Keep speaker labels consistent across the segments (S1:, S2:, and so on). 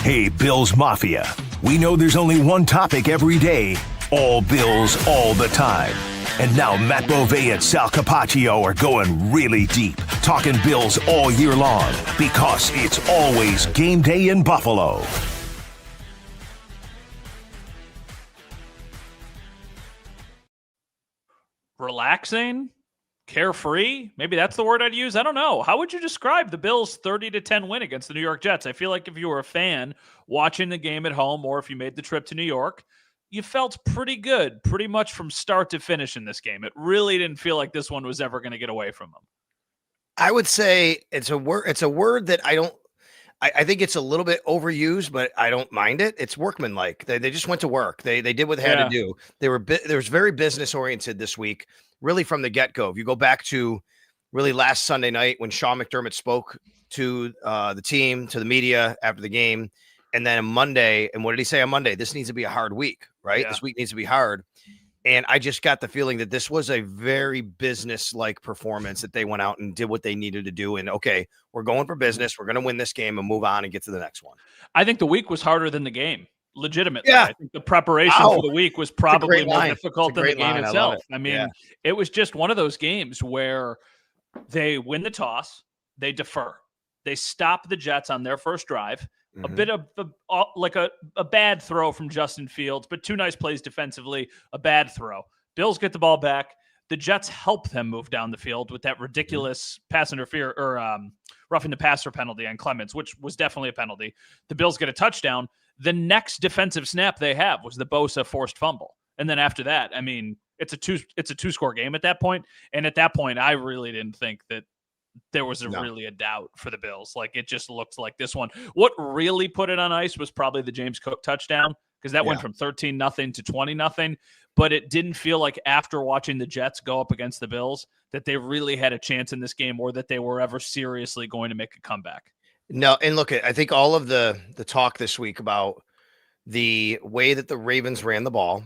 S1: Hey, Bills Mafia. We know there's only one topic every day. All Bills, all the time. And now Matt Bove and Sal Capaccio are going really deep, talking Bills all year long, because it's always game day in Buffalo.
S2: Relaxing? Carefree? Maybe that's the word I'd use. I don't know. How would you describe the Bills' 30-10 win against the New York Jets? I feel like if you were a fan watching the game at home, or if you made the trip to New York, you felt pretty good, pretty much from start to finish in this game. It really didn't feel like this one was ever going to get away from them.
S3: I would say it's a word that I think it's a little bit overused, but I don't mind it. It's workmanlike. They just went to work. They did what they had to do. They was very business oriented this week, really from the get-go. If you go back to really last Sunday night when Sean McDermott spoke to the team, to the media after the game, and then on Monday, and what did he say on Monday? This needs to be a hard week, right? Yeah. This week needs to be hard. And I just got the feeling that this was a very business-like performance, that they went out and did what they needed to do. And, okay, we're going for business. We're going to win this game and move on and get to the next one.
S2: I think the week was harder than the game, legitimately. Yeah. I think the preparation for the week was probably more difficult than the game itself. I mean, it was just one of those games where they win the toss, they defer. They stop the Jets on their first drive. A bit of a bad throw from Justin Fields, but two nice plays defensively, a bad throw. Bills get the ball back. The Jets help them move down the field with that ridiculous pass interference or roughing the passer penalty on Clemens, which was definitely a penalty. The Bills get a touchdown. The next defensive snap they have was the Bosa forced fumble. And then after that, I mean, it's a two-score game at that point. And at that point, I really didn't think that there was really a doubt for the Bills. Like, it just looked like this one. What really put it on ice was probably the James Cook touchdown, because that went from 13-0 to 20-0. But it didn't feel like, after watching the Jets go up against the Bills, that they really had a chance in this game, or that they were ever seriously going to make a comeback.
S3: No, and look, I think all of the talk this week about the way that the Ravens ran the ball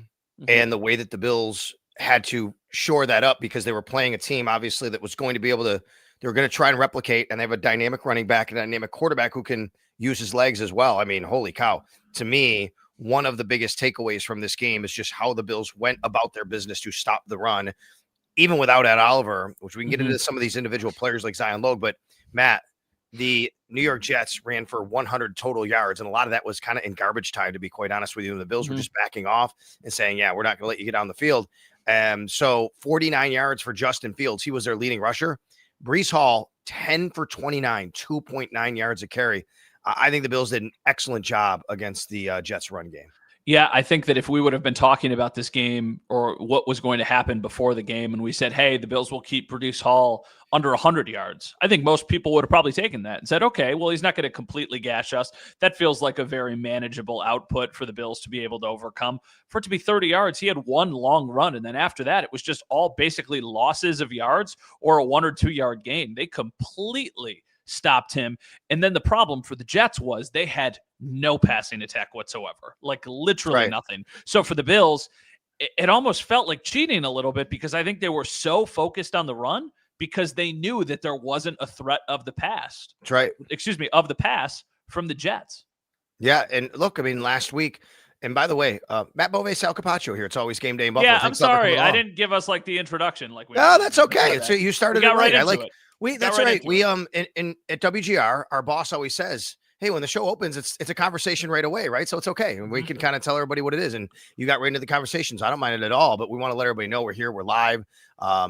S3: and the way that the Bills had to shore that up, because they were playing a team, obviously, that was going to be able to, they're going to try and replicate, and they have a dynamic running back and a dynamic quarterback who can use his legs as well. I mean, holy cow. To me, one of the biggest takeaways from this game is just how the Bills went about their business to stop the run, even without Ed Oliver, which we can get into some of these individual players like Zion Logue. But, Matt, the New York Jets ran for 100 total yards, and a lot of that was kind of in garbage time, to be quite honest with you. And the Bills were just backing off and saying, yeah, we're not going to let you get down the field. So 49 yards for Justin Fields. He was their leading rusher. Breece Hall, 10 for 29, 2.9 yards a carry. I think the Bills did an excellent job against the Jets run game.
S2: Yeah, I think that if we would have been talking about this game, or what was going to happen before the game, and we said, hey, the Bills will keep Breece Hall under 100 yards, I think most people would have probably taken that and said, okay, well, he's not going to completely gash us. That feels like a very manageable output for the Bills to be able to overcome. For it to be 30 yards, he had one long run, and then after that, it was just all basically losses of yards or a 1 or 2 yard gain. They completely stopped him. And then the problem for the Jets was they had no passing attack whatsoever, like literally nothing. So for the Bills, it almost felt like cheating a little bit, because I think they were so focused on the run, because they knew that there wasn't a threat of the pass.
S3: That's right.
S2: Of the pass from the Jets.
S3: Yeah. And look, I mean, last week, and by the way, Matt Bove, Sal Capaccio here. It's always game day in Buffalo.
S2: Yeah, I'm sorry. I didn't give us like the introduction. Like,
S3: no, that's okay. So you started it right. I like it. That's right. We in at WGR, our boss always says, hey, when the show opens, it's a conversation right away, right? So it's okay. And we can kind of tell everybody what it is. And you got right into the conversations. I don't mind it at all, but we want to let everybody know we're here. We're live.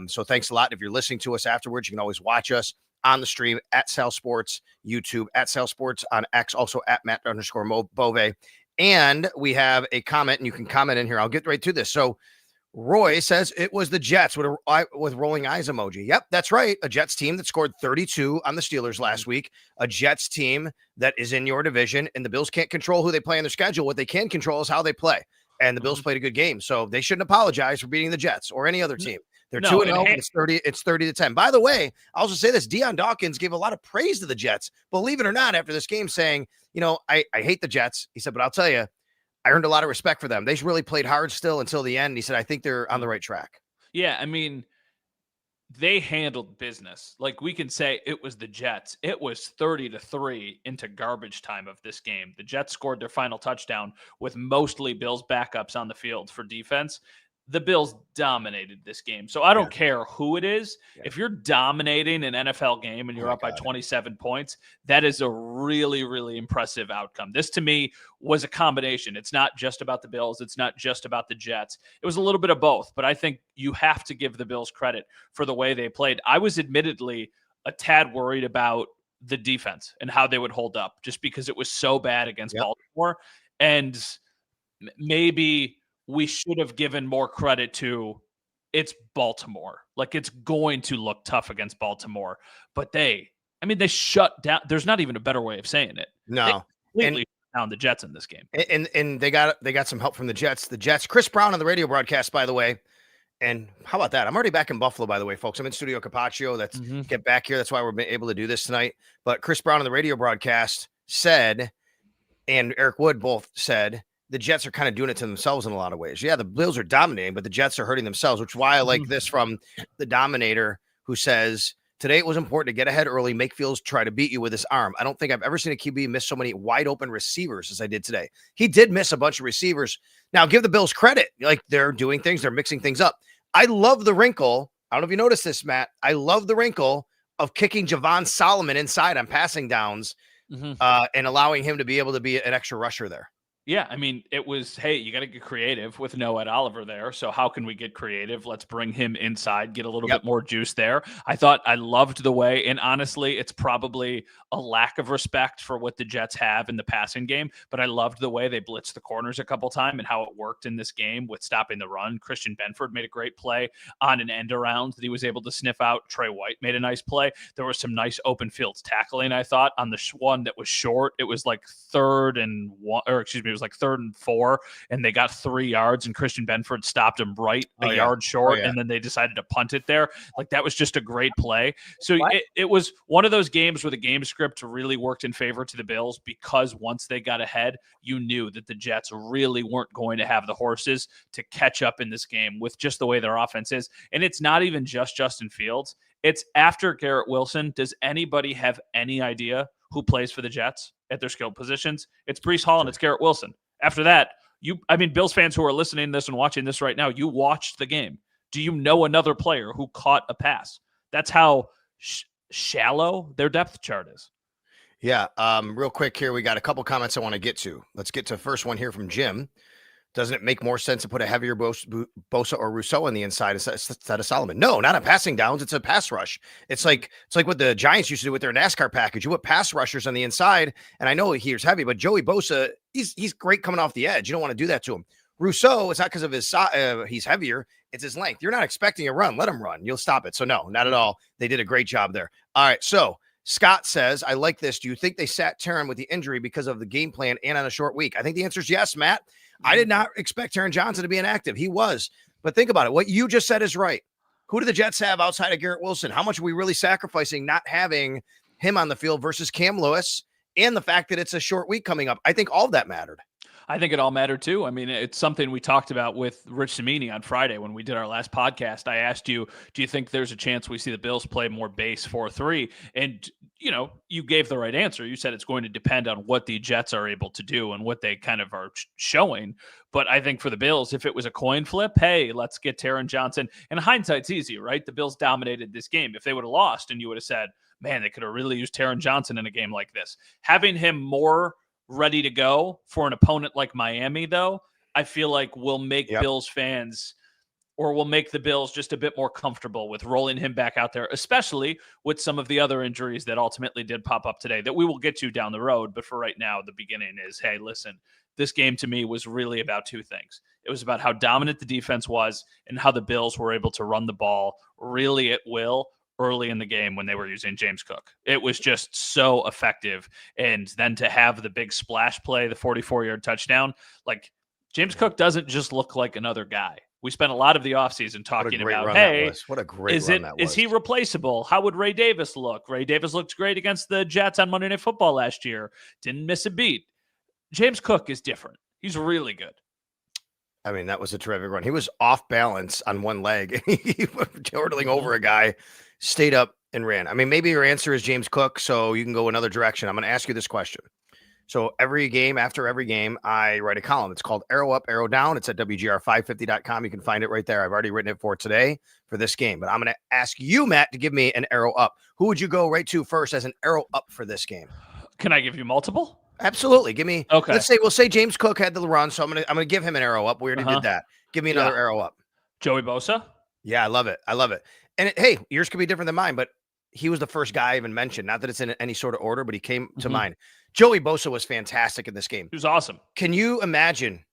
S3: So thanks a lot. If you're listening to us afterwards, you can always watch us on the stream at Sal Sports, YouTube, at Sal Sports on X, also at Matt_Bove. And we have a comment, and you can comment in here. I'll get right to this. So Roy says it was the Jets with rolling eyes emoji. Yep, that's right. A Jets team that scored 32 on the Steelers last week. A Jets team that is in your division, and the Bills can't control who they play on their schedule. What they can control is how they play. And the Bills played a good game, so they shouldn't apologize for beating the Jets or any other team. They're 2-0, and it's 30-10. By the way, I'll also say this: Deion Dawkins gave a lot of praise to the Jets, believe it or not, after this game, saying, I hate the Jets. He said, but I'll tell you, I earned a lot of respect for them. They really played hard still until the end. He said, I think they're on the right track.
S2: Yeah, I mean, they handled business. Like, we can say it was the Jets. It was 30-3 into garbage time of this game. The Jets scored their final touchdown with mostly Bills backups on the field for defense. The Bills dominated this game. So I don't care who it is. Yeah. If you're dominating an NFL game and you're up by 27 points, that is a really, really impressive outcome. This, to me, was a combination. It's not just about the Bills. It's not just about the Jets. It was a little bit of both, but I think you have to give the Bills credit for the way they played. I was admittedly a tad worried about the defense and how they would hold up, just because it was so bad against Baltimore. And maybe we should have given more credit to it's Baltimore. Like, it's going to look tough against Baltimore, but they shut down. There's not even a better way of saying it.
S3: No,
S2: they completely shut down the Jets in this game.
S3: And they got some help from the Jets. The Jets, Chris Brown on the radio broadcast, by the way. And how about that? I'm already back in Buffalo, by the way, folks. I'm in Studio Capaccio. That's get back here. That's why we're able to do this tonight. But Chris Brown on the radio broadcast said, and Eric Wood both said, the Jets are kind of doing it to themselves in a lot of ways. Yeah, the Bills are dominating, but the Jets are hurting themselves, which is why I like this from the Dominator, who says, today it was important to get ahead early, make Fields try to beat you with his arm. I don't think I've ever seen a QB miss so many wide open receivers as I did today. He did miss a bunch of receivers. Now, give the Bills credit. Like, they're doing things. They're mixing things up. I love the wrinkle. I don't know if you noticed this, Matt. I love the wrinkle of kicking Javon Solomon inside on passing downs and allowing him to be able to be an extra rusher there.
S2: Yeah, I mean, it was, hey, you got to get creative with no Ed Oliver there. So how can we get creative? Let's bring him inside, get a little bit more juice there. I loved the way, and honestly, it's probably a lack of respect for what the Jets have in the passing game, but I loved the way they blitzed the corners a couple times and how it worked in this game with stopping the run. Christian Benford made a great play on an end around that he was able to sniff out. Trey White made a nice play. There was some nice open fields tackling, I thought, on the one that was short. It was like 3rd and 4, and they got 3 yards, and Christian Benford stopped him right a yard short, and then they decided to punt it there. Like, that was just a great play. So it was one of those games where the game script really worked in favor to the Bills, because once they got ahead, you knew that the Jets really weren't going to have the horses to catch up in this game with just the way their offense is. And it's not even just Justin Fields. It's after Garrett Wilson. Does anybody have any idea who plays for the Jets at their skilled positions? It's Breece Hall and it's Garrett Wilson. After that, Bills fans who are listening to this and watching this right now, you watched the game. Do you know another player who caught a pass? That's how shallow their depth chart is.
S3: Yeah. Real quick here, we got a couple comments I want to get to. Let's get to the first one here from Jim. Doesn't it make more sense to put a heavier Bosa or Rousseau on the inside instead of Solomon? No, not on passing downs. It's a pass rush. It's like what the Giants used to do with their NASCAR package. You put pass rushers on the inside, and I know he's heavy, but Joey Bosa, he's great coming off the edge. You don't want to do that to him. Rousseau, it's not because of his he's heavier. It's his length. You're not expecting a run. Let him run. You'll stop it. So no, not at all. They did a great job there. All right. So Scott says, I like this. Do you think they sat Taron with the injury because of the game plan and on a short week? I think the answer is yes, Matt. I did not expect Taron Johnson to be inactive. He was. But think about it. What you just said is right. Who do the Jets have outside of Garrett Wilson? How much are we really sacrificing not having him on the field versus Cam Lewis, and the fact that it's a short week coming up? I think all of that mattered.
S2: I think it all mattered too. I mean, it's something we talked about with Rich Cimini on Friday when we did our last podcast. I asked you, do you think there's a chance we see the Bills play more base 4-3? And, you gave the right answer. You said it's going to depend on what the Jets are able to do and what they kind of are showing. But I think for the Bills, if it was a coin flip, hey, let's get Taron Johnson. And hindsight's easy, right? The Bills dominated this game. If they would have lost and you would have said, man, they could have really used Taron Johnson in a game like this. Having him more ready to go for an opponent like Miami, though, I feel like will make Bills fans, or will make the Bills just a bit more comfortable with rolling him back out there, especially with some of the other injuries that ultimately did pop up today that we will get to down the road. But for right now, the beginning is, hey, listen, this game to me was really about two things. It was about how dominant the defense was and how the Bills were able to run the ball really at will early in the game when they were using James Cook. It was just so effective. And then to have the big splash play, the 44-yard touchdown, like, James Cook doesn't just look like another guy. We spent a lot of the offseason talking about, hey,
S3: what a great run that was.
S2: Is he replaceable? How would Ray Davis look? Ray Davis looked great against the Jets on Monday Night Football last year. Didn't miss a beat. James Cook is different. He's really good.
S3: I mean, that was a terrific run. He was off balance on one leg. He was chortling over a guy, stayed up and ran. I mean, maybe your answer is James Cook, so you can go another direction. I'm going to ask you this question. So every game, after every game, I write a column. It's called Arrow Up, Arrow Down. It's at WGR550.com. You can find it right there. I've already written it for today for this game. But I'm going to ask you, Matt, to give me an arrow up. Who would you go right to first as an arrow up for this game?
S2: Can I give you multiple?
S3: Absolutely. Give me.
S2: Okay.
S3: We'll say James Cook had the run, so I'm gonna give him an arrow up. We already did that. Give me another arrow up.
S2: Joey Bosa.
S3: Yeah, I love it. And hey, yours could be different than mine, but he was the first guy I even mentioned. Not that it's in any sort of order, but he came to mind. Joey Bosa was fantastic in this game.
S2: He was awesome.
S3: Can you imagine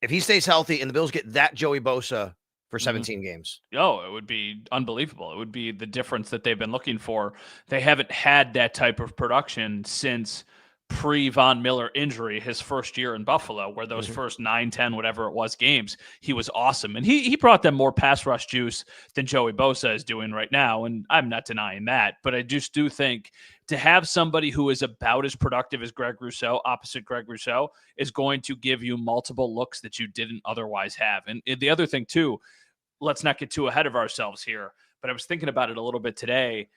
S3: if he stays healthy and the Bills get that Joey Bosa for 17 games?
S2: Oh, it would be unbelievable. It would be the difference that they've been looking for. They haven't had that type of production since pre-Von Miller injury, his first year in Buffalo, where those first 9, 10, whatever it was games, he was awesome. And he brought them more pass rush juice than Joey Bosa is doing right now. And I'm not denying that, but I just do think to have somebody who is about as productive as Greg Rousseau, opposite Greg Rousseau, is going to give you multiple looks that you didn't otherwise have. And the other thing too, let's not get too ahead of ourselves here, but I was thinking about it a little bit today.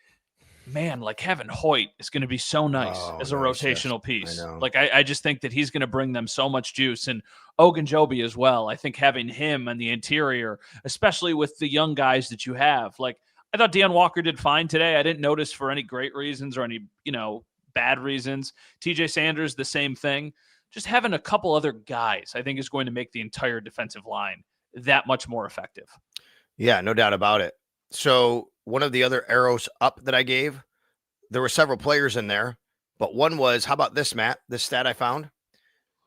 S2: Man, like having Hoyt is going to be so nice as a rotational piece. Like I just think that he's going to bring them so much juice, and Ogunjobi as well. I think having him on the interior, especially with the young guys that you have, like I thought Deion Walker did fine today. I didn't notice for any great reasons or any, bad reasons. TJ Sanders, the same thing. Just having a couple other guys, I think is going to make the entire defensive line that much more effective.
S3: Yeah, no doubt about it. So one of the other arrows up that I gave, there were several players in there, but one was, how about this, Matt? This stat I found.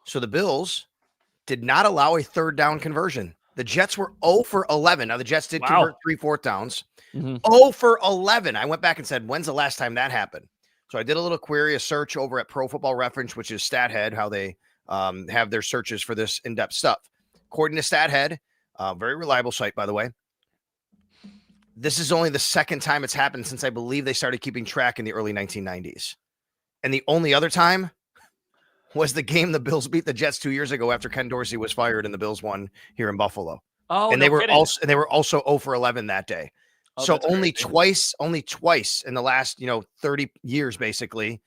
S3: So the Bills did not allow a third down conversion. The Jets were 0 for 11. Now the Jets did convert 3 4th downs. 0 for 11. I went back and said, when's the last time that happened? So I did a little query, a search over at Pro Football Reference, which is StatHead, how they have their searches for this in-depth stuff. According to StatHead, very reliable site, by the way, this is only the second time it's happened since I believe they started keeping track in the early 1990s. And the only other time was the game the Bills beat the Jets 2 years ago after Ken Dorsey was fired and the Bills won here in Buffalo.
S2: Oh,
S3: and they were also 0 for 11 that day. So only twice in the last, 30 years, basically,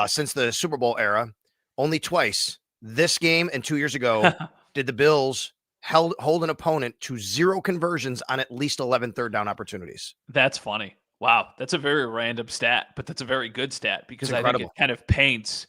S3: since the Super Bowl era, only twice this game and 2 years ago did the Bills hold an opponent to 0 conversions on at least 11 third down opportunities.
S2: That's funny. Wow. That's a very random stat, but that's a very good stat because I think it kind of paints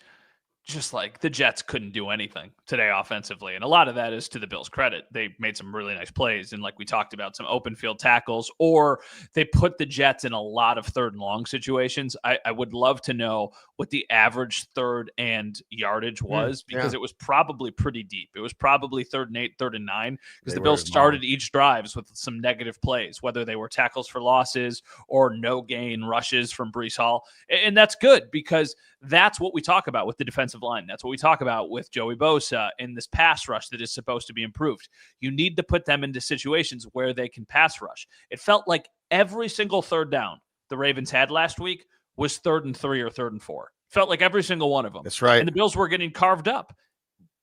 S2: just like the Jets couldn't do anything today offensively. And a lot of that is to the Bills' credit. They made some really nice plays. And like we talked about, some open field tackles, or they put the Jets in a lot of third and long situations. I would love to know what the average third and yardage was because it was probably pretty deep. It was probably 3rd and 8, 3rd and 9, because the Bills started each drives with some negative plays, whether they were tackles for losses or no gain rushes from Breece Hall. And that's good because that's what we talk about with the defensive line. That's what we talk about with Joey Bosa in this pass rush that is supposed to be improved. You need to put them into situations where they can pass rush. It felt like every single third down the Ravens had last week was 3rd and 3 or 3rd and 4. Felt like every single one of them.
S3: That's right.
S2: And the Bills were getting carved up.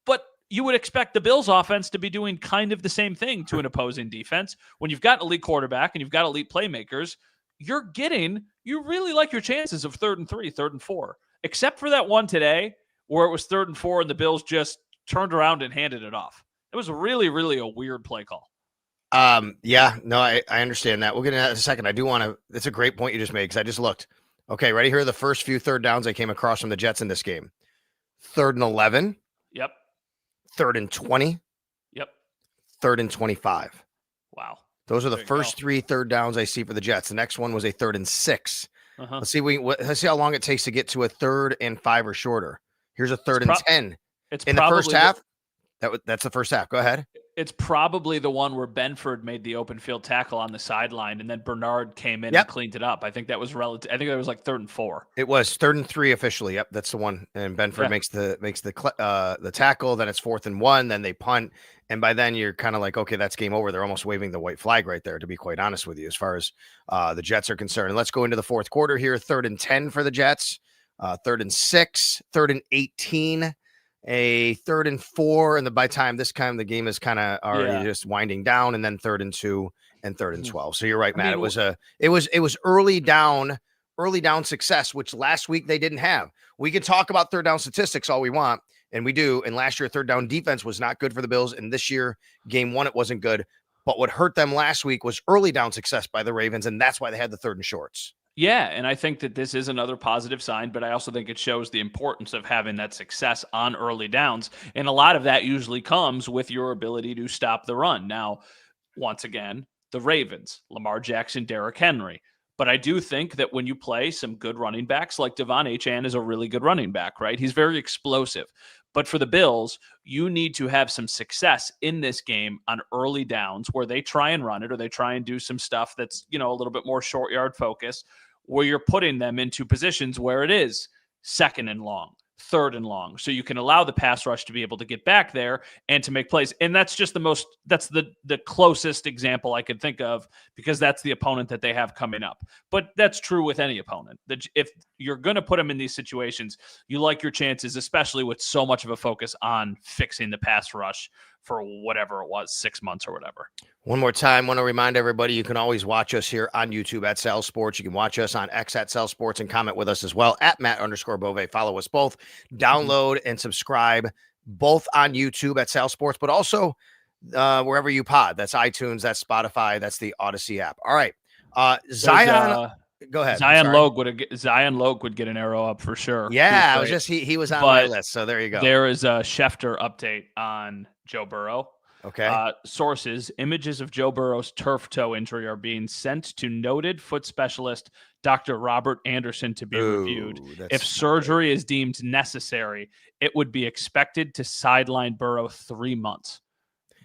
S2: But you would expect the Bills offense to be doing kind of the same thing to an opposing defense. When you've got elite quarterback and you've got elite playmakers, you really like your chances of 3rd and 3, 3rd and 4. Except for that one today where it was 3rd and 4 and the Bills just turned around and handed it off. It was really, really a weird play call.
S3: I understand that. We'll get into that in a second. I do want to, it's a great point you just made because I just looked. Okay, ready? Here are the first few third downs I came across from the Jets in this game. 3rd and 11.
S2: Yep.
S3: 3rd and 20.
S2: Yep.
S3: 3rd and 25.
S2: Wow.
S3: Those are the first 3 third downs I see for the Jets. The next one was a 3rd and 6. Let's see how long it takes to get to a 3rd and 5 or shorter. Here's a 3rd and 10.
S2: It's
S3: in the first half. That's the first half. Go ahead.
S2: It's probably the one where Benford made the open field tackle on the sideline, and then Bernard came in and cleaned it up. I think that was relative. I think that was like 3rd and 4.
S3: It was 3rd and 3 officially. Yep, that's the one. And Benford makes the tackle. Then it's 4th and 1. Then they punt, and by then you're kind of like, okay, that's game over. They're almost waving the white flag right there. To be quite honest with you, as far as the Jets are concerned. And let's go into the fourth quarter here. 3rd and 10 for the Jets. 3rd and 6. 3rd and 18. a 3rd and 4, and by the time the game is kind of already just winding down, and then 3rd and 2 and 3rd and 12. So you're right, Matt. It was early down success, which last week they didn't have. We can talk about third down statistics all we want, and we do. And last year, third down defense was not good for the Bills, and this year, game 1, it wasn't good. But what hurt them last week was early down success by the Ravens, and that's why they had the 3rd and shorts.
S2: Yeah, and I think that this is another positive sign, but I also think it shows the importance of having that success on early downs. And a lot of that usually comes with your ability to stop the run. Now, once again, the Ravens, Lamar Jackson, Derrick Henry. But I do think that when you play some good running backs, like Devon Achane is a really good running back, right? He's very explosive. But for the Bills, you need to have some success in this game on early downs where they try and run it, or they try and do some stuff that's, a little bit more short yard focus, where you're putting them into positions where it is 2nd and long, 3rd and long. So you can allow the pass rush to be able to get back there and to make plays. And that's just that's the closest example I could think of, because that's the opponent that they have coming up. But that's true with any opponent. That if you're going to put them in these situations, you like your chances, especially with so much of a focus on fixing the pass rush for whatever it was, 6 months or whatever.
S3: One more time, want to remind everybody, you can always watch us here on YouTube at Sal Sports. You can watch us on X at Sal Sports and comment with us as well at Matt_Bove. Follow us both. Download and subscribe both on YouTube at Sal Sports, but also wherever you pod. That's iTunes, that's Spotify, that's the Odyssey app. All right. Zion. Go ahead.
S2: Zion Logue would get an arrow up for sure.
S3: Yeah, he was on my list. So there you go.
S2: There is a Schefter update on Joe Burrow.
S3: Okay.
S2: Sources: images of Joe Burrow's turf toe injury are being sent to noted foot specialist Dr. Robert Anderson to be reviewed. If surgery is deemed necessary, it would be expected to sideline Burrow 3 months.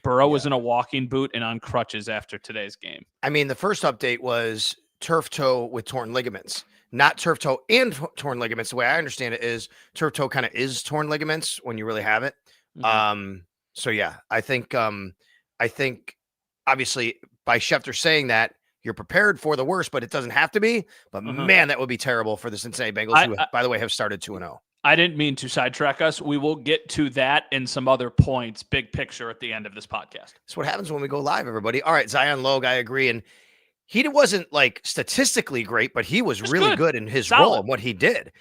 S2: Burrow was in a walking boot and on crutches after today's game.
S3: I mean, the first update was turf toe with torn ligaments, not turf toe and torn ligaments. The way I understand it is turf toe kind of is torn ligaments when you really have it. Mm-hmm. So yeah, I think obviously by Schefter saying that, you're prepared for the worst, but it doesn't have to be. But man, that would be terrible for the Cincinnati Bengals, who, by the way, have started 2-0.
S2: I didn't mean to sidetrack us. We will get to that and some other points, big picture, at the end of this podcast.
S3: That's what happens when we go live, everybody. All right, Zion Logue, I agree. And he wasn't like statistically great, but he was really good in his role and what he did.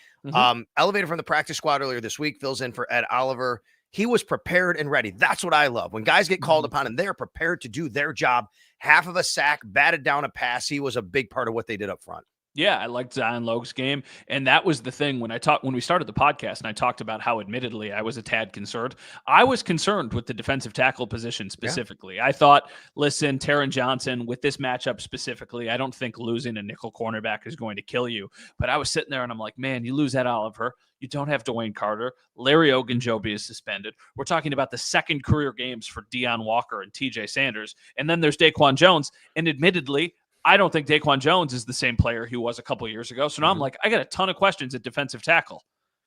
S3: Elevated from the practice squad earlier this week, fills in for Ed Oliver. He was prepared and ready. That's what I love. When guys get called upon and they're prepared to do their job, half of a sack, batted down a pass. He was a big part of what they did up front.
S2: Yeah, I liked Zion Logue's game. And that was the thing when we started the podcast and I talked about how admittedly I was a tad concerned. I was concerned with the defensive tackle position specifically. Yeah. I thought, listen, Taron Johnson, with this matchup specifically, I don't think losing a nickel cornerback is going to kill you. But I was sitting there and I'm like, man, you lose Ed Oliver. You don't have Dwayne Carter. Larry Ogunjobi is suspended. We're talking about the second career games for Deion Walker and TJ Sanders. And then there's Daquan Jones. And admittedly, I don't think Daquan Jones is the same player he was a couple of years ago. So now I'm like, I got a ton of questions at defensive tackle.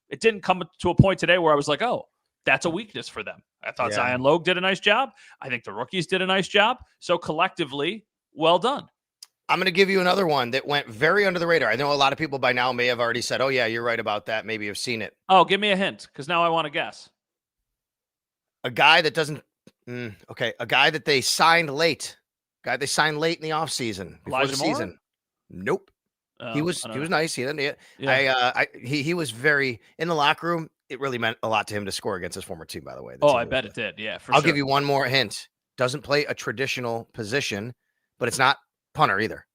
S2: It didn't come to a point today where I was like, oh, that's a weakness for them. I thought Zion Logue did a nice job. I think the rookies did a nice job. So collectively, well done.
S3: I'm going to give you another one that went very under the radar. I know a lot of people by now may have already said, oh, yeah, you're right about that. Maybe you've seen it.
S2: Oh, give me a hint, because now I want to guess.
S3: A guy that doesn't a guy that they signed late. Guy they signed late in the offseason before the season. Nope. He was nice. He didn't. Yeah. He was very in the locker room. It really meant a lot to him to score against his former team, by the way.
S2: I bet it did. Yeah,
S3: I'll give you one more hint. Doesn't play a traditional position, but it's not punter either.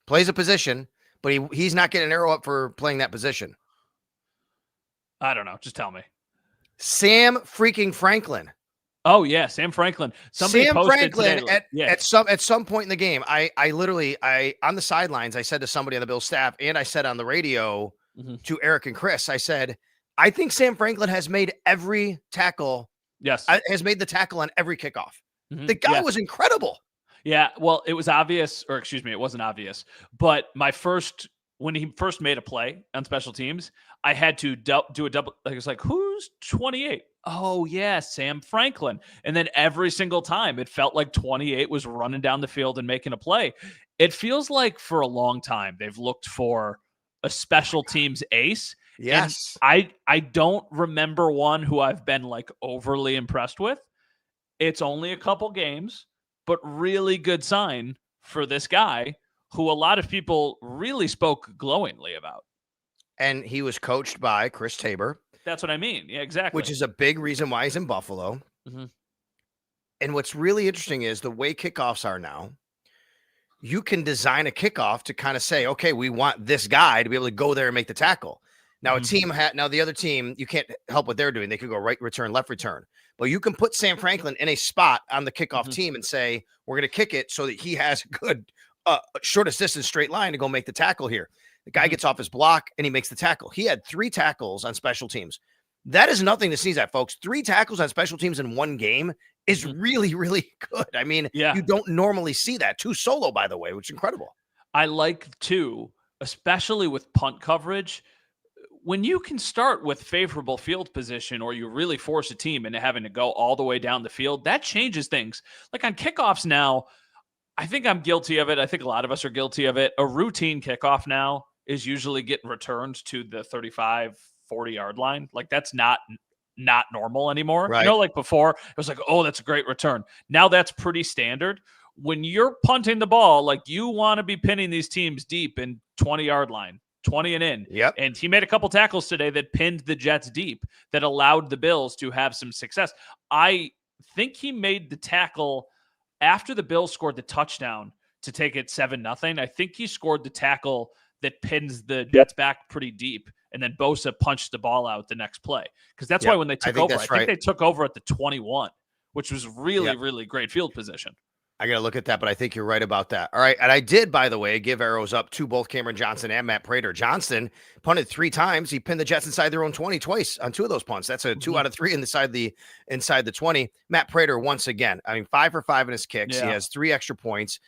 S3: Plays a position, but he's not getting an arrow up for playing that position.
S2: I don't know. Just tell me.
S3: Sam freaking Franklin.
S2: Oh yeah, Sam Franklin.
S3: Sam Franklin at some point in the game, I literally on the sidelines, I said to somebody on the Bills staff, and I said on the radio to Eric and Chris, I said, I think Sam Franklin has made every tackle.
S2: Yes,
S3: has made the tackle on every kickoff. The guy was incredible.
S2: Yeah, well, it was obvious, or excuse me, it wasn't obvious. But when he first made a play on special teams, I had to do a double. Like, it's like, who's 28? Oh, yeah, Sam Franklin. And then every single time it felt like 28 was running down the field and making a play. It feels like for a long time they've looked for a special teams ace.
S3: Yes.
S2: And I don't remember one who I've been like overly impressed with. It's only a couple games, but really good sign for this guy who a lot of people really spoke glowingly about.
S3: And he was coached by Chris Tabor.
S2: That's what I mean. Yeah, exactly.
S3: Which is a big reason why he's in Buffalo. Mm-hmm. And what's really interesting is the way kickoffs are now, you can design a kickoff to kind of say, okay, we want this guy to be able to go there and make the tackle. Now, now the other team, you can't help what they're doing. They could go right return, left return. But you can put Sam Franklin in a spot on the kickoff team and say, we're going to kick it so that he has a good shortest distance straight line to go make the tackle here. The guy gets off his block and he makes the tackle. He had 3 tackles on special teams. That is nothing to sneeze at, folks. 3 tackles on special teams in one game is really, really good. I mean, you don't normally see that. 2 solo, by the way, which is incredible.
S2: I like 2, especially with punt coverage. When you can start with favorable field position or you really force a team into having to go all the way down the field, that changes things. Like on kickoffs now, I think I'm guilty of it. I think a lot of us are guilty of it. A routine kickoff now is usually getting returned to the 35, 40-yard line. Like that's not normal anymore. Right. Like before, it was like, oh, that's a great return. Now that's pretty standard. When you're punting the ball, like you want to be pinning these teams deep in 20-yard line. 20 and in.
S3: Yep.
S2: And he made a couple tackles today that pinned the Jets deep that allowed the Bills to have some success. I think he made the tackle after the Bills scored the touchdown to take it 7-0. I think he scored the tackle that pins the Jets back pretty deep. And then Bosa punched the ball out the next play. Because that's why when they took over, I think they took over at the 21, which was really, really great field position.
S3: I got to look at that, but I think you're right about that. All right. And I did, by the way, give arrows up to both Cameron Johnson and Matt Prater. Johnston punted 3 times. He pinned the Jets inside their own 20 twice on 2 of those punts. That's a 2 out of 3 inside the 20. Matt Prater, once again, 5 for 5 in his kicks. Yeah. He has 3 extra points.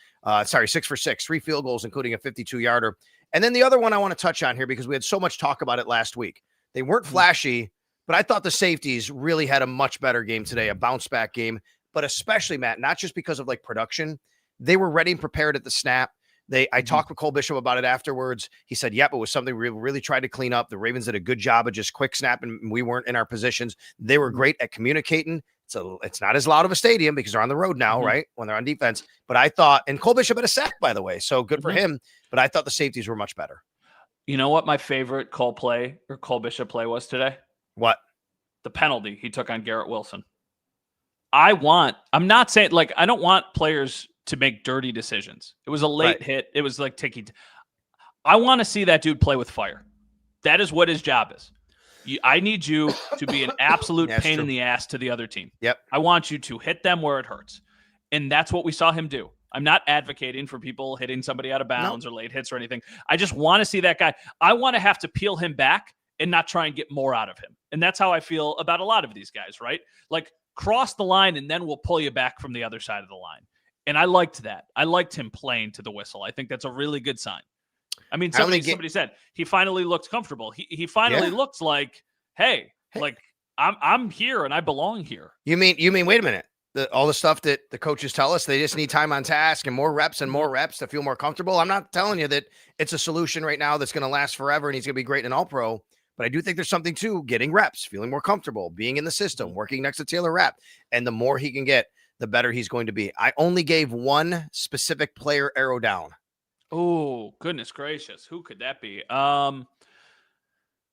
S3: 6 for 6, 3 field goals, including a 52-yarder. And then the other one I want to touch on here because we had so much talk about it last week. They weren't flashy, but I thought the safeties really had a much better game today, a bounce back game. But especially, Matt, not just because of like production, they were ready and prepared at the snap. I talked with Cole Bishop about it afterwards. He said, yep, it was something we really tried to clean up. The Ravens did a good job of just quick snap, and we weren't in our positions. They were great at communicating. So it's not as loud of a stadium because they're on the road now, right? When they're on defense. But I thought, and Cole Bishop had a sack, by the way, so good for him. But I thought the safeties were much better.
S2: You know what my favorite Cole Bishop play was today?
S3: What?
S2: The penalty he took on Garrett Wilson. I'm not saying like I don't want players to make dirty decisions. It was a late hit. It was like ticky. I want to see that dude play with fire. That is what his job is. I need you to be an absolute pain in the ass to the other team.
S3: Yep.
S2: I want you to hit them where it hurts. And that's what we saw him do. I'm not advocating for people hitting somebody out of bounds or late hits or anything. I just want to see that guy. I want to have to peel him back and not try and get more out of him. And that's how I feel about a lot of these guys, right? Like, cross the line, and then we'll pull you back from the other side of the line. And I liked that. I liked him playing to the whistle. I think that's a really good sign. I mean, somebody said he finally looked comfortable. He finally looks like, hey, like I'm here and I belong here.
S3: You mean, wait a minute. All the stuff that the coaches tell us, they just need time on task and more reps to feel more comfortable. I'm not telling you that it's a solution right now that's going to last forever and he's going to be great in All-Pro. But I do think there's something to getting reps, feeling more comfortable, being in the system, working next to Taylor Rapp. And the more he can get, the better he's going to be. I only gave one specific player arrow down.
S2: Oh, goodness gracious. Who could that be?
S3: And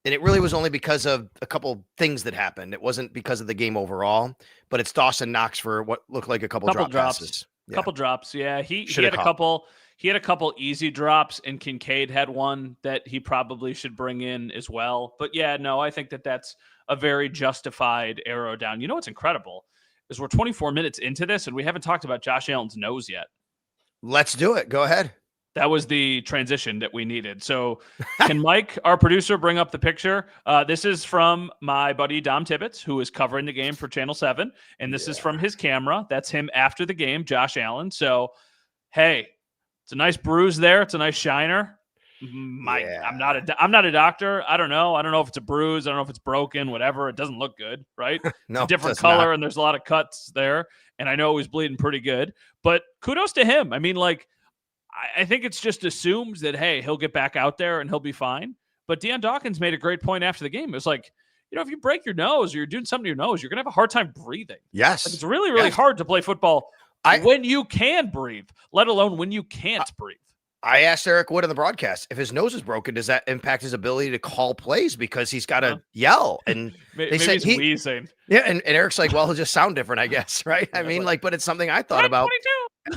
S3: it really was only because of a couple things that happened. It wasn't because of the game overall, but it's Dawson Knox for what looked like a couple drops. Passes.
S2: Yeah. Couple drops. Yeah. He had a couple. He had a couple easy drops, and Kincaid had one that he probably should bring in as well. But yeah, no, I think that's a very justified arrow down. You know what's incredible is we're 24 minutes into this, and we haven't talked about Josh Allen's nose yet.
S3: Let's do it. Go ahead.
S2: That was the transition that we needed. So can Mike, our producer, bring up the picture? This is from my buddy Dom Tibbetts, who is covering the game for Channel 7. And this is from his camera. That's him after the game, Josh Allen. So, hey, it's a nice bruise there. It's a nice shiner. I'm not a doctor. I don't know if it's a bruise. I don't know if it's broken, whatever. It doesn't look good, right?
S3: No,
S2: it's a different color, and there's a lot of cuts there. And I know he was bleeding pretty good. But kudos to him. I mean, like, I think it's just assumed that, hey, he'll get back out there and he'll be fine. But Deion Dawkins made a great point after the game. It was like, if you break your nose or you're doing something to your nose, you're going to have a hard time breathing.
S3: Yes.
S2: Like, it's really, really hard to play football when you can breathe, let alone when you can't breathe.
S3: I asked Eric Wood on the broadcast, if his nose is broken, does that impact his ability to call plays because he's got to yell? And
S2: they said he's wheezing.
S3: Yeah, and Eric's like, well, he'll just sound different, I guess, right? I mean, but it's something I thought about.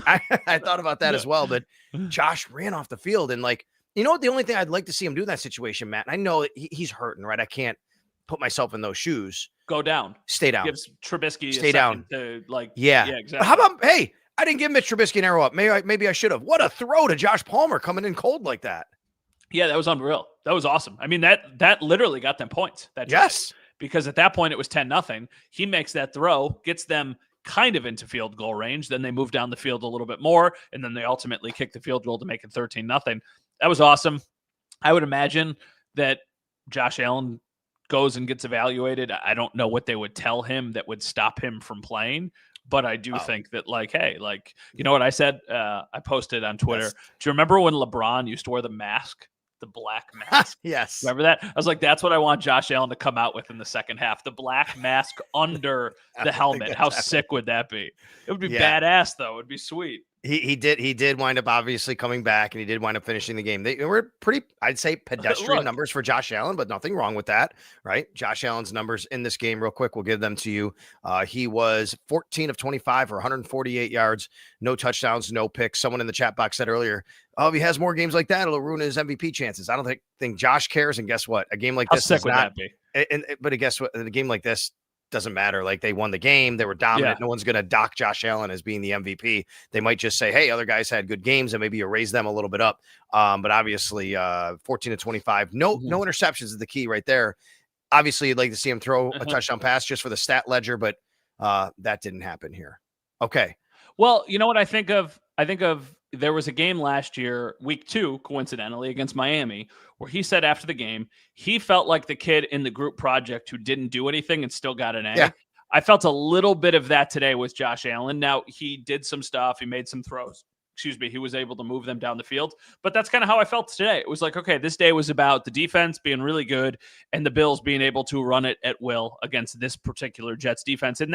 S3: I thought about that as well, but Josh ran off the field and the only thing I'd like to see him do in that situation, Matt, and I know he's hurting, right? I can't put myself in those shoes.
S2: Go down.
S3: Stay down.
S2: Gives Trubisky
S3: Stay down.
S2: Yeah, exactly.
S3: How about, hey, I didn't give Mitch Trubisky an arrow up. Maybe I should have. What a throw to Josh Palmer coming in cold like that.
S2: Yeah, that was unreal. That was awesome. I mean, that literally got them points. Yes. Because at that point it was 10-0. He makes that throw, gets them kind of into field goal range. Then they move down the field a little bit more, and then they ultimately kick the field goal to make it 13-0. That was awesome. I would imagine that Josh Allen goes and gets evaluated. I don't know what they would tell him that would stop him from playing. But I do think that, hey, you know what I said? I posted on Twitter. Yes. Do you remember when LeBron used to wear the mask, the black mask?
S3: Yes.
S2: Remember that? I was like, that's what I want Josh Allen to come out with in the second half. The black mask under the helmet. How sick would that be? It would be badass, though. It would be sweet.
S3: He did wind up obviously coming back, and he did wind up finishing the game. They were pretty, I'd say, pedestrian numbers for Josh Allen, but nothing wrong with that, right? Josh Allen's numbers in this game, real quick, we'll give them to you. He was 14 of 25 for 148 yards, no touchdowns, no picks. Someone in the chat box said earlier, if he has more games like that, it'll ruin his MVP chances. I don't think Josh cares, and guess what? A game like this
S2: is not.
S3: But guess what? A game like this doesn't matter. They won the game. They were dominant. No one's going to dock Josh Allen as being the MVP. They might just say, hey, other guys had good games and maybe you raise them a little bit up. But obviously 14 to 25, no interceptions is the key right there. Obviously you'd like to see him throw a touchdown pass just for the stat ledger, but that didn't happen here. Okay.
S2: Well, you know what I think of? There was a game last year, week 2, coincidentally, against Miami, where he said after the game, he felt like the kid in the group project who didn't do anything and still got an A. Yeah. I felt a little bit of that today with Josh Allen. Now, he did some stuff. He made some throws. He was able to move them down the field. But that's kind of how I felt today. It was like, okay, this day was about the defense being really good and the Bills being able to run it at will against this particular Jets defense. And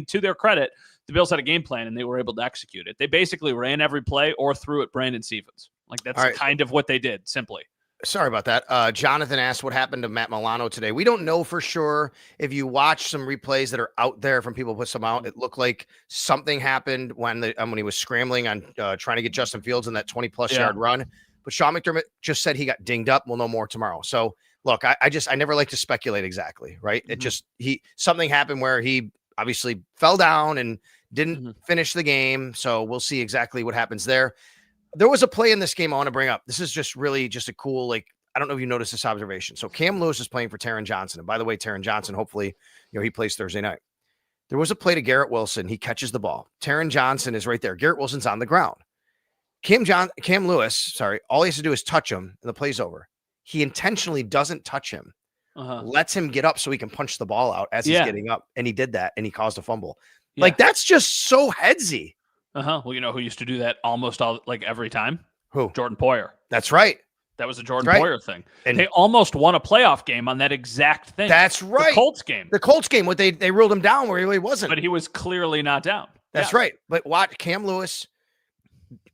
S2: to their credit, the Bills had a game plan and they were able to execute it. They basically ran every play or threw at Brandon Stephens. That's kind of what they did, simply.
S3: Sorry about that. Jonathan asked what happened to Matt Milano today. We don't know for sure. If you watch some replays that are out there from people who put some out, it looked like something happened when he was scrambling on trying to get Justin Fields in that 20-plus yard run. But Sean McDermott just said he got dinged up. We'll know more tomorrow. So, look, I never like to speculate exactly, right? It something happened where he obviously fell down and didn't finish the game. So we'll see exactly what happens there. There was a play in this game I want to bring up. This is just really just a cool, I don't know if you noticed this observation. So Cam Lewis is playing for Taron Johnson. And by the way, Taron Johnson, hopefully, he plays Thursday night. There was a play to Garrett Wilson. He catches the ball. Taron Johnson is right there. Garrett Wilson's on the ground. Cam Lewis, all he has to do is touch him and the play's over. He intentionally doesn't touch him. Lets him get up so he can punch the ball out as he's getting up. And he did that, and he caused a fumble. Yeah. That's just so headsy.
S2: Well, you know who used to do that almost every time?
S3: Who?
S2: Jordan Poyer.
S3: That's right.
S2: That was a Jordan Poyer thing. And they almost won a playoff game on that exact thing.
S3: That's right.
S2: The Colts game.
S3: What they ruled him down where he wasn't.
S2: But he was clearly not down.
S3: That's right. But watch Cam Lewis.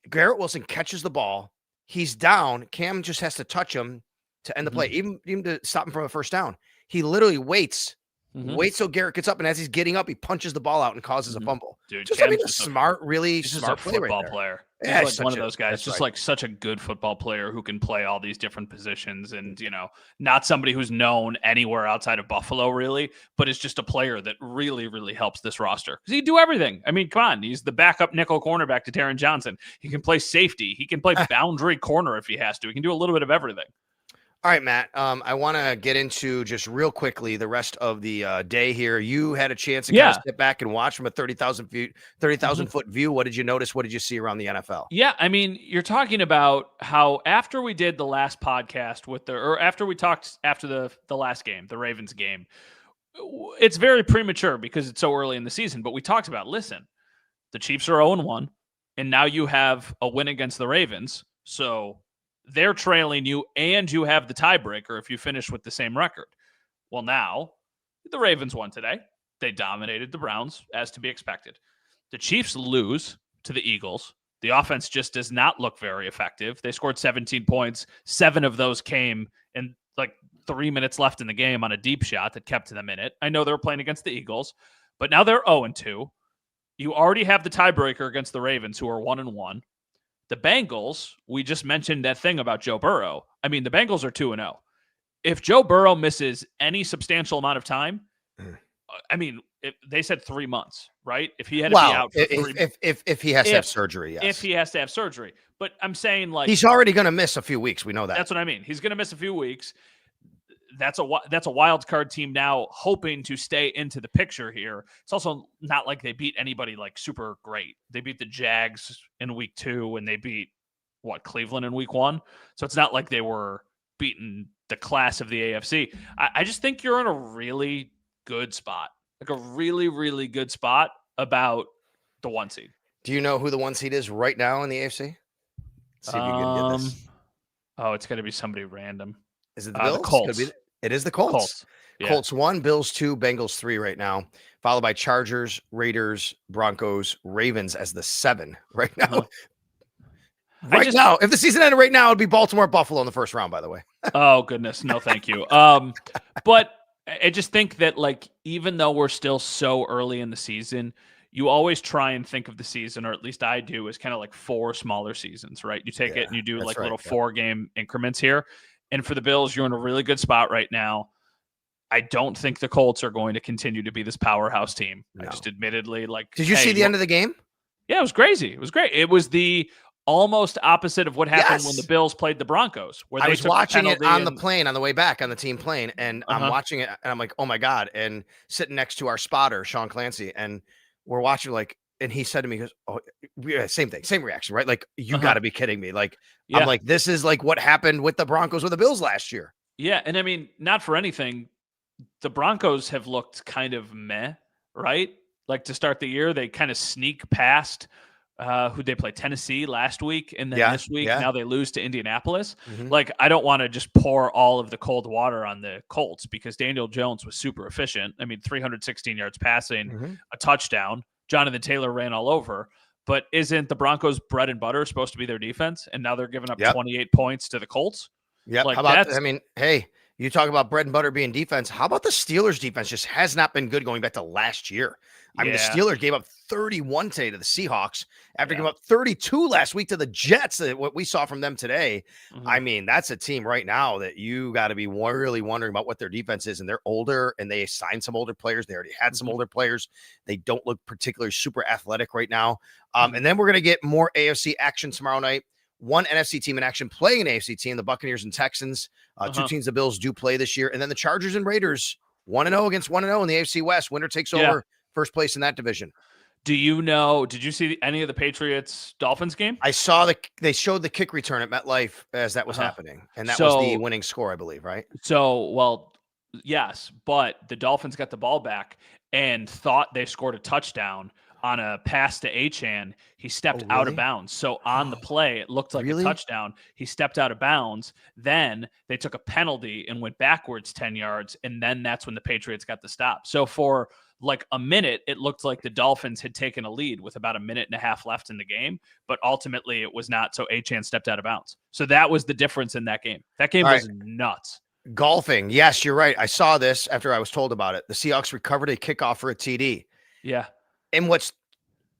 S3: Garrett Wilson catches the ball. He's down. Cam just has to touch him to end the play, even to stop him from a first down. He literally waits till Garrett gets up, and as he's getting up, he punches the ball out and causes a fumble.
S2: Dude,
S3: just a smart, really smart
S2: football player.
S3: Yeah,
S2: he's one of those guys, such a good football player who can play all these different positions, and not somebody who's known anywhere outside of Buffalo, really, but is just a player that really, really helps this roster because he can do everything. I mean, come on, he's the backup nickel cornerback to Taron Johnson. He can play safety. He can play boundary corner if he has to. He can do a little bit of everything.
S3: All right, Matt, I want to get into just real quickly the rest of the day here. You had a chance to kind of step back and watch from a 30,000 foot view. What did you notice? What did you see around the NFL?
S2: Yeah, I mean, you're talking about how after we did the last podcast after we talked after the last game, the Ravens game, it's very premature because it's so early in the season. But we talked about, listen, the Chiefs are 0-1, and now you have a win against the Ravens. So they're trailing you, and you have the tiebreaker if you finish with the same record. Well, now the Ravens won today. They dominated the Browns, as to be expected. The Chiefs lose to the Eagles. The offense just does not look very effective. They scored 17 points. 7 of those came in like 3 minutes left in the game on a deep shot that kept them in it. I know they were playing against the Eagles, but now they're 0-2. You already have the tiebreaker against the Ravens, who are 1-1. The Bengals, we just mentioned that thing about Joe Burrow. I mean, the Bengals are 2-0. If Joe Burrow misses any substantial amount of time, I mean, they said 3 months, right? If he had to be out for
S3: if he has to have surgery, yes.
S2: If he has to have surgery. But I'm saying, like,
S3: he's already going to miss a few weeks. We know that.
S2: That's what I mean. He's going to miss a few weeks. That's a wild card team now, hoping to stay into the picture here. It's also not like they beat anybody like super great. They beat the Jags in week 2, and they beat Cleveland in week 1. So it's not like they were beating the class of the AFC. I just think you're in a really good spot, like a really, really good spot about the 1 seed.
S3: Do you know who the 1 seed is right now in the AFC? Let's see if you can get this.
S2: Oh, it's going to be somebody random.
S3: Is it the Bills?
S2: The Colts.
S3: It is the Colts.
S2: Yeah.
S3: Colts 1, Bills 2, Bengals 3 right now, followed by Chargers, Raiders, Broncos, Ravens as the 7 right now. Now, if the season ended right now, it'd be Baltimore, Buffalo in the first round, by the way.
S2: Oh, goodness. No, thank you. But I just think that, like, even though we're still so early in the season, you always try and think of the season, or at least I do, as kind of like 4 smaller seasons, right? You take it and you do like little 4-game increments here. And for the Bills, you're in a really good spot right now. I don't think the Colts are going to continue to be this powerhouse team. No. I just admittedly, like,
S3: did you see the end of the game?
S2: Yeah, it was crazy. It was great. It was the almost opposite of what happened when the Bills played the Broncos.
S3: Where I was watching it on the plane on the way back on the team plane, and I'm watching it, and I'm like, oh my God. And sitting next to our spotter, Sean Clancy, and we're watching, like, and he said to me, he goes, oh, yeah, same thing, same reaction, right? Like, you got to be kidding me. Like, I'm like, this is like what happened with the Broncos with the Bills last year.
S2: Yeah. And I mean, not for anything, the Broncos have looked kind of meh, right? Like, to start the year, they kind of sneak past who they play, Tennessee last week, and then this week, now they lose to Indianapolis. Like, I don't want to just pour all of the cold water on the Colts, because Daniel Jones was super efficient. I mean, 316 yards passing, a touchdown. Jonathan Taylor ran all over. But isn't the Broncos' bread and butter supposed to be their defense? And now they're giving up 28 points to the Colts.
S3: Yeah, like, I mean, hey, you talk about bread and butter being defense. How about the Steelers' defense? Just has not been good going back to last year. I mean, the Steelers gave up 31 today to the Seahawks after giving up 32 last week to the Jets. What we saw from them today, I mean, that's a team right now that you got to be really wondering about what their defense is. And they're older, and they signed some older players. They already had some older players. They don't look particularly super athletic right now. And then we're going to get more AFC action tomorrow night. One NFC team in action playing an AFC team, the Buccaneers and Texans. 2 teams the Bills do play this year. And then the Chargers and Raiders, 1-0 against 1-0 in the AFC West. Winner takes over first place in that division.
S2: Did you see any of the Patriots-Dolphins game?
S3: I saw they showed the kick return at MetLife as that was happening. And that was the winning score, I believe, right?
S2: So, well, yes, but the Dolphins got the ball back and thought they scored a touchdown on a pass to Achane. He stepped out of bounds. So on the play, it looked like a touchdown. He stepped out of bounds. Then they took a penalty and went backwards 10 yards. And then that's when the Patriots got the stop. So for like a minute, it looked like the Dolphins had taken a lead with about a minute and a half left in the game. But ultimately it was not. So Achane stepped out of bounds. So that was the difference in that game. That game was nuts.
S3: Golfing. Yes, you're right. I saw this after I was told about it. The Seahawks recovered a kickoff for a TD.
S2: Yeah.
S3: And what's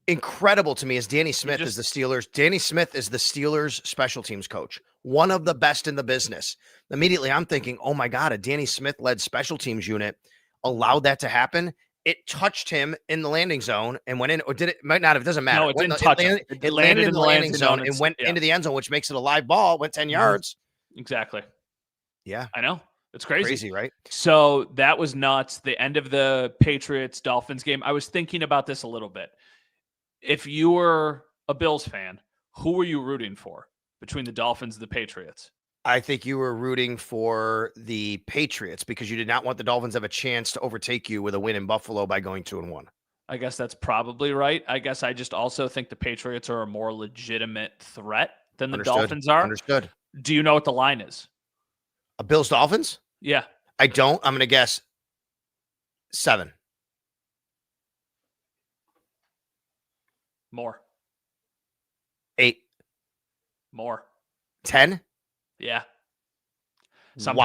S3: incredible to me is Danny Smith is the Steelers special teams coach, one of the best in the business. Immediately I'm thinking, oh my God, a Danny Smith led special teams unit allowed that to happen. It touched him in the landing zone and went in, or did it? Might not have, it doesn't matter.
S2: No, it didn't touch him.
S3: It landed in the landing zone and went into the end zone, which makes it a live ball, went 10 yards.
S2: Exactly.
S3: Yeah.
S2: I know. It's crazy.
S3: Crazy, right?
S2: So that was nuts. The end of the Patriots-Dolphins game. I was thinking about this a little bit. If you were a Bills fan, who were you rooting for between the Dolphins and the Patriots?
S3: I think you were rooting for the Patriots because you did not want the Dolphins to have a chance to overtake you with a win in Buffalo by going 2-1.
S2: I guess that's probably right. I guess I just also think the Patriots are a more legitimate threat than the Dolphins are.
S3: Understood.
S2: Do you know what the line is?
S3: Bills Dolphins?
S2: Yeah.
S3: I don't. I'm going to guess 7.
S2: More.
S3: 8.
S2: More.
S3: 10?
S2: Yeah. Some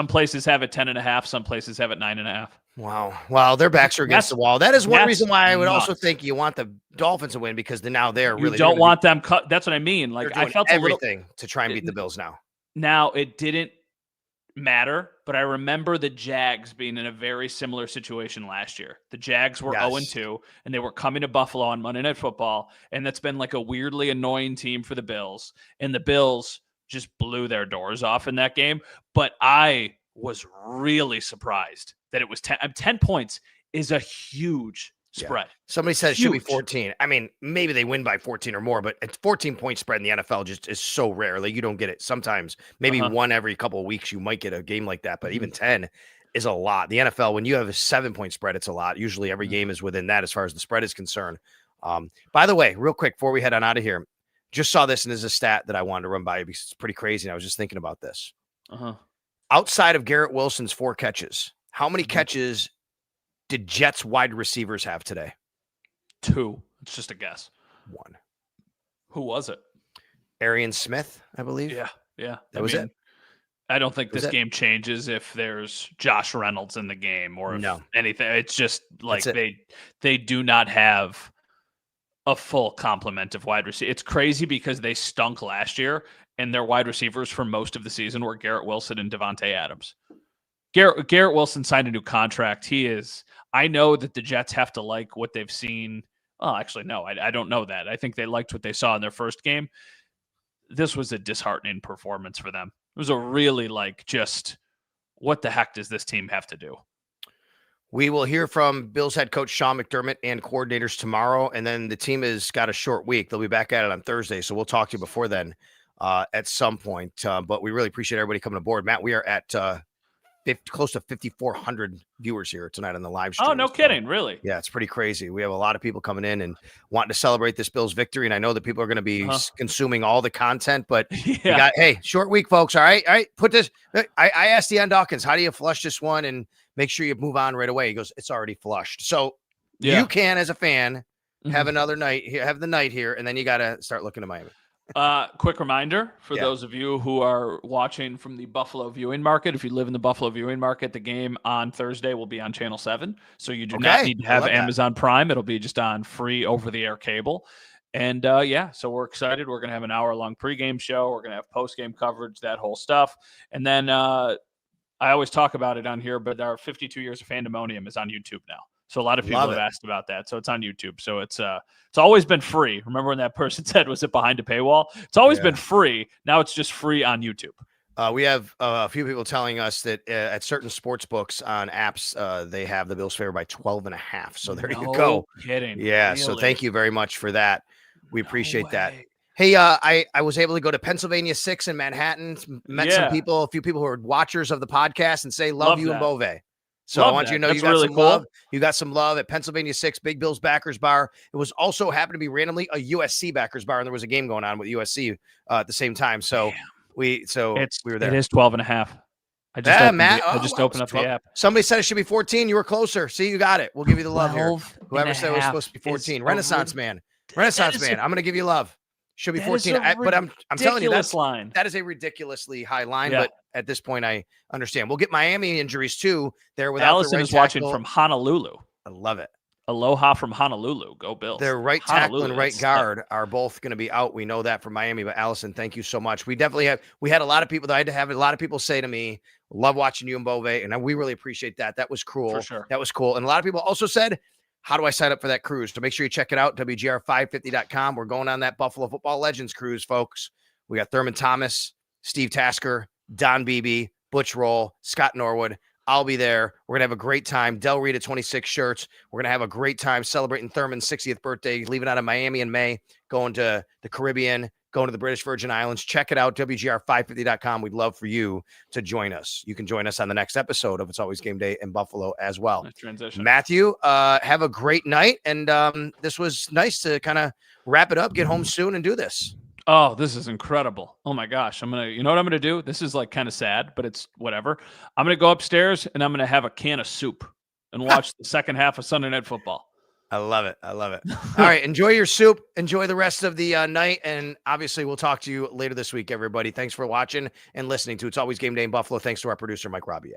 S2: places have it 10.5. Some places have it 9.5.
S3: Wow. Their backs are against the wall. That is one reason why I would also think you want the Dolphins to win, because now they're really.
S2: You don't want them cut. That's what I mean. Like, I felt
S3: everything to try and beat the Bills now.
S2: Now, it didn't matter, but I remember the Jags being in a very similar situation last year. The Jags were 0-2, and they were coming to Buffalo on Monday Night Football, and that's been like a weirdly annoying team for the Bills. And the Bills just blew their doors off in that game. But I was really surprised that it was 10. 10 points is a huge spread.
S3: Somebody said it should be 14. I mean, maybe they win by 14 or more, but a 14-point spread in the NFL just is so rare. Like, you don't get it. Sometimes maybe one every couple of weeks you might get a game like that, but even 10 is a lot. The NFL, when you have a 7-point spread, it's a lot. Usually every game is within that as far as the spread is concerned. By the way, real quick before we head on out of here, just saw this, and there's a stat that I wanted to run by you because it's pretty crazy. And I was just thinking about this. Outside of Garrett Wilson's 4 catches, how many catches did Jets wide receivers have today?
S2: 2. It's just a guess.
S3: 1.
S2: Who was it?
S3: Arian Smith, I believe.
S2: Yeah.
S3: That was it.
S2: I don't think this game changes if there's Josh Reynolds in the game or anything. It's just like they do not have a full complement of wide receivers. It's crazy because they stunk last year, and their wide receivers for most of the season were Garrett Wilson and Devontae Adams. Garrett Wilson signed a new contract. I know that the Jets have to like what they've seen. Oh, actually, no, I don't know that. I think they liked what they saw in their first game. This was a disheartening performance for them. It was a really just, what the heck does this team have to do?
S3: We will hear from Bills head coach Sean McDermott and coordinators tomorrow, and then the team has got a short week. They'll be back at it on Thursday, so we'll talk to you before then at some point. But we really appreciate everybody coming aboard. Matt, we are at close to 5,400 viewers here tonight on the live stream.
S2: Oh, no kidding. Really?
S3: Yeah, it's pretty crazy. We have a lot of people coming in and wanting to celebrate this Bills victory. And I know that people are going to be consuming all the content, but short week, folks. All right. Put this. I asked Deion Dawkins, how do you flush this one and make sure you move on right away? He goes, it's already flushed. So you can, as a fan, have another night, have the night here, and then you got to start looking to Miami.
S2: Quick reminder for those of you who are watching from the Buffalo viewing market. If you live in the Buffalo viewing market, the game on Thursday will be on Channel 7. So you do not need to have Amazon Prime. It'll be just on free over-the-air cable. And so we're excited. We're going to have an hour-long pregame show. We're going to have postgame coverage, that whole stuff. And then I always talk about it on here, but our 52 Years of Fandemonium is on YouTube now. So a lot of people have asked about that. So it's on YouTube. So it's always been free. Remember when that person said, was it behind a paywall? It's always been free. Now it's just free on YouTube.
S3: We have a few people telling us that at certain sports books on apps, they have the Bills favored by 12.5. So there you go.
S2: Kidding.
S3: Yeah. Really? So thank you very much for that. We appreciate that. Hey, I was able to go to Pennsylvania 6 in Manhattan, met some people, a few people who are watchers of the podcast, and say, love you and Beauvais. So I want you to know you got some love. You got some love at Pennsylvania 6, Big Bills Backers Bar. It was also happened to be randomly a USC Backers Bar, and there was a game going on with USC at the same time. So we were there.
S2: It is 12.5. I just opened up the app.
S3: Somebody said it should be 14. You were closer. See, you got it. We'll give you the love here. Whoever said it was supposed to be 14. Renaissance man. I'm going to give you love. Should be 14. But I'm telling you, that is a ridiculously high line. Yeah. But at this point, I understand. We'll get Miami injuries too. There without
S2: Allison is watching from Honolulu.
S3: I love it.
S2: Aloha from Honolulu. Go Bills.
S3: Their right tackle and right guard are both going to be out. We know that from Miami. But Allison, thank you so much. We had a lot of people that I had to have a lot of people say to me, love watching you and Beauvais. And we really appreciate that. That was cool.
S2: For sure.
S3: That was cool. And a lot of people also said, how do I sign up for that cruise? So make sure you check it out, WGR550.com. We're going on that Buffalo Football Legends cruise, folks. We got Thurman Thomas, Steve Tasker, Don Beebe, Butch Roll, Scott Norwood. I'll be there. We're going to have a great time. Del Rita 26 shirts. We're going to have a great time celebrating Thurman's 60th birthday, leaving out of Miami in May, going to the Caribbean, going to the British Virgin Islands. Check it out, WGR550.com. We'd love for you to join us. You can join us on the next episode of It's Always Game Day in Buffalo as well.
S2: Nice transition.
S3: Matthew, have a great night. And this was nice to kind of wrap it up, get home soon, and do this.
S2: Oh, this is incredible. Oh my gosh. You know what I'm going to do? This is like kind of sad, but it's whatever. I'm going to go upstairs and I'm going to have a can of soup and watch the second half of Sunday Night Football.
S3: I love it. I love it. All right. Enjoy your soup. Enjoy the rest of the night. And obviously, we'll talk to you later this week, everybody. Thanks for watching and listening to It's Always Game Day in Buffalo. Thanks to our producer, Mike Robier.